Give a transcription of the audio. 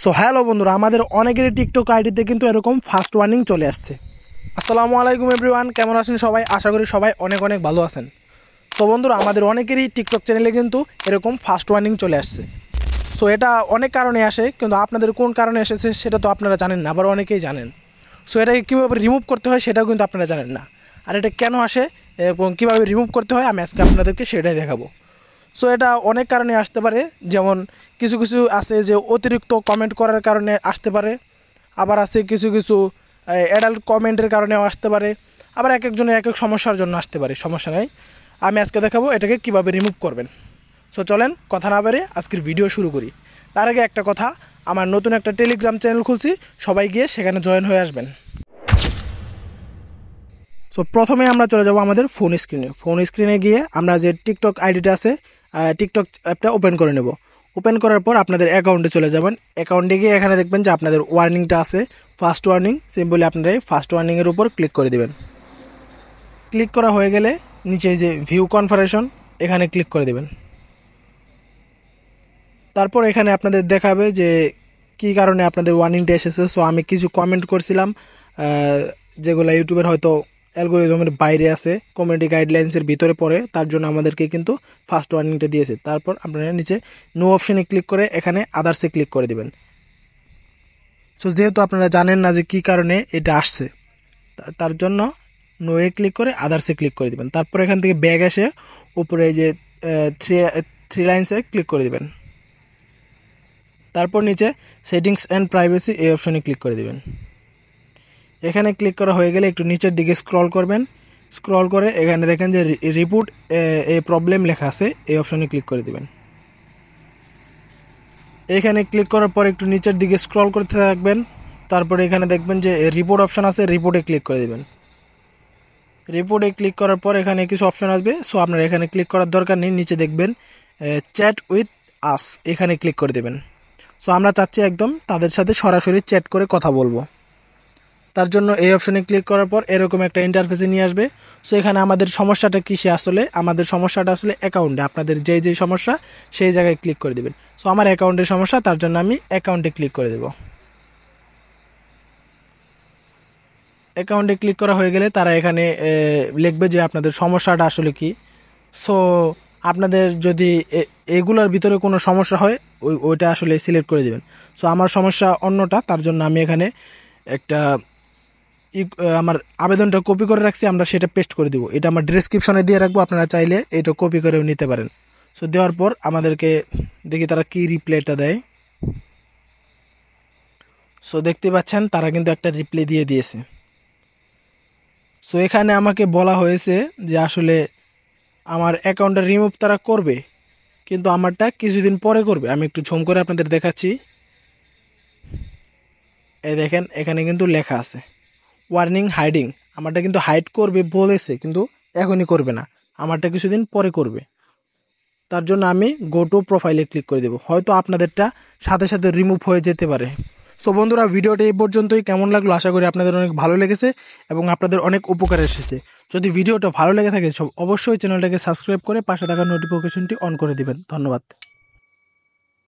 So hello বন্ধুরা, আমাদের অনেকেরই টিকটক আইডিতে কিন্তু এরকম ফার্স্ট ওয়ার্নিং চলে আসছে। আসসালামু আলাইকুম এভরিওয়ান, কেমন আছেন সবাই? আশা করি সবাই অনেক অনেক ভালো আছেন। সো বন্ধুরা, আমাদের অনেকেরই টিকটক চ্যানেলে কিন্তু এরকম ফার্স্ট ওয়ার্নিং চলে আসছে। সো এটা অনেক কারণে আসে, কিন্তু আপনাদের কোন কারণে এসেছে সেটা তো আপনারা জানেন না, আবার অনেকেই জানেন। সো এটাকে কীভাবে রিমুভ করতে হয় সেটাও কিন্তু আপনারা জানেন না। আর এটা কেন আসে এবং কীভাবে রিমুভ করতে হয় আমি আজকে আপনাদেরকে সেটাই দেখাবো। সো এটা অনেক কারণে আসতে পারে, যেমন কিছু কিছু আছে যে অতিরিক্ত কমেন্ট করার কারণে আসতে পারে, আবার আছে কিছু কিছু অ্যাডাল্ট কমেন্টের কারণেও আসতে পারে, আবার এক একজনের এক এক সমস্যার জন্য আসতে পারে। সমস্যা নেই, আমি আজকে দেখাবো এটাকে কীভাবে রিমুভ করবেন। সো চলেন কথা না বেরে আজকের ভিডিও শুরু করি। তার আগে একটা কথা, আমার নতুন একটা টেলিগ্রাম চ্যানেল খুলছি, সবাই গিয়ে সেখানে জয়েন হয়ে আসবেন। সো প্রথমে আমরা চলে যাব আমাদের ফোন স্ক্রিনে গিয়ে আমরা যে টিকটক আইডিটা আছে টিকটক অ্যাপটা ওপেন করে নেব। ওপেন করার পর আপনাদের অ্যাকাউন্টে চলে যাবেন। অ্যাকাউন্টে গিয়ে এখানে দেখবেন যে আপনাদের ওয়ার্নিংটা আছে, ফার্স্ট ওয়ার্নিং। সিম্পলি আপনারা এই ফার্স্ট ওয়ার্নিংয়ের উপর ক্লিক করে দেবেন। ক্লিক করা হয়ে গেলে নিচে যে ভিউ কনফারেশন এখানে ক্লিক করে দেবেন। তারপর এখানে আপনাদের দেখাবে যে কী কারণে আপনাদের ওয়ার্নিংটা এসেছে। সো আমি কিছু কমেন্ট করছিলাম যেগুলো ইউটিউবের হয়তো অ্যালগরিদমের বাইরে আছে, কমিউনিটি গাইডলাইন্সের ভিতরে পড়ে, তার জন্য আমাদেরকে কিন্তু ফার্স্ট ওয়ার্নিংটা দিয়েছে। তারপর আপনারা নিচে নো অপশনে ক্লিক করে এখানে আদার্সে ক্লিক করে দিবেন। সো যেহেতু আপনারা জানেন না যে কী কারণে এটা আসছে, তার জন্য নোয়ে ক্লিক করে আদার্সে ক্লিক করে দিবেন। তারপর এখান থেকে ব্যাগ এসে উপরে যে থ্রি লাইন্সে ক্লিক করে দিবেন। তারপর নিচে সেটিংস অ্যান্ড প্রাইভেসি এই অপশনে ক্লিক করে দিবেন। এখানে ক্লিক করা হয়ে গেলে একটু নিচের দিকে স্ক্রল করবেন। স্ক্রল করে এখানে দেখেন যে রিপোর্ট এই প্রবলেম লেখা আছে, এই অপশনে ক্লিক করে দিবেন। এখানে ক্লিক করার পর একটু নিচের দিকে স্ক্রল করতে থাকবেন। তারপরে এখানে দেখবেন যে রিপোর্ট অপশন আছে, রিপোর্টে ক্লিক করে দিবেন। রিপোর্টে ক্লিক করার পর এখানে কিছু অপশন আসবে। সো আপনারা এখানে ক্লিক করার দরকার নেই, নিচে দেখবেন চ্যাট উইথ আস, এখানে ক্লিক করে দেবেন। সো আমরা চাচ্ছি একদম তাদের সাথে সরাসরি চ্যাট করে কথা বলবো। তার জন্য এই অপশনে ক্লিক করার পর এরকম একটা ইন্টারফেসে নিয়ে আসবে। সো এখানে আমাদের সমস্যাটা কিসে? আসলে আমাদের সমস্যাটা আসলে অ্যাকাউন্টে, আপনাদের যেই সমস্যা সেই জায়গায় ক্লিক করে দেবেন। সো আমার অ্যাকাউন্টের সমস্যা, তার জন্য আমি অ্যাকাউন্টে ক্লিক করে দেব। অ্যাকাউন্টে ক্লিক করা হয়ে গেলে তারা এখানে লিখবে যে আপনাদের সমস্যাটা আসলে কি। সো আপনাদের যদি এগুলোর ভিতরে কোনো সমস্যা হয় ওইটা আসলে সিলেক্ট করে দেবেন। সো আমার সমস্যা অন্যটা, তার জন্য আমি এখানে একটা আমার আবেদনটা কপি করে রাখছি, আমরা সেটা পেস্ট করে দিব। এটা আমার ডেসক্রিপশনে দিয়ে রাখবো, আপনারা চাইলে এটা কপি করেও নিতে পারেন। সো দেওয়ার পর আমাদেরকে দেখি তারা কি রিপ্লাইটা দেয়। সো দেখতে পাচ্ছেন তারা কিন্তু একটা রিপ্লাই দিয়ে দিয়েছে। সো এখানে আমাকে বলা হয়েছে যে আসলে আমার অ্যাকাউন্টটা রিমুভ তারা করবে, কিন্তু আমারটা কিছুদিন পরে করবে। আমি একটু ঝুম করে আপনাদের দেখাচ্ছি। এই দেখেন এখানে কিন্তু লেখা আছে ওয়ার্নিং হাইডিং। আমারটা কিন্তু হাইড করবে বলেছে, কিন্তু এখনই করবে না, আমারটা কিছুদিন পরে করবে। তার জন্য আমি গো টু প্রোফাইলে ক্লিক করে দেবো, হয়তো আপনাদেরটা সাথে সাথে রিমুভ হয়ে যেতে পারে। সো বন্ধুরা, ভিডিওটা এই পর্যন্তই। কেমন লাগলো? আশা করি আপনাদের অনেক ভালো লেগেছে এবং আপনাদের অনেক উপকার এসেছে। যদি ভিডিওটা ভালো লেগে থাকে অবশ্যই চ্যানেলটাকে সাবস্ক্রাইব করে পাশে থাকা নোটিফিকেশনটি অন করে দিবেন। ধন্যবাদ।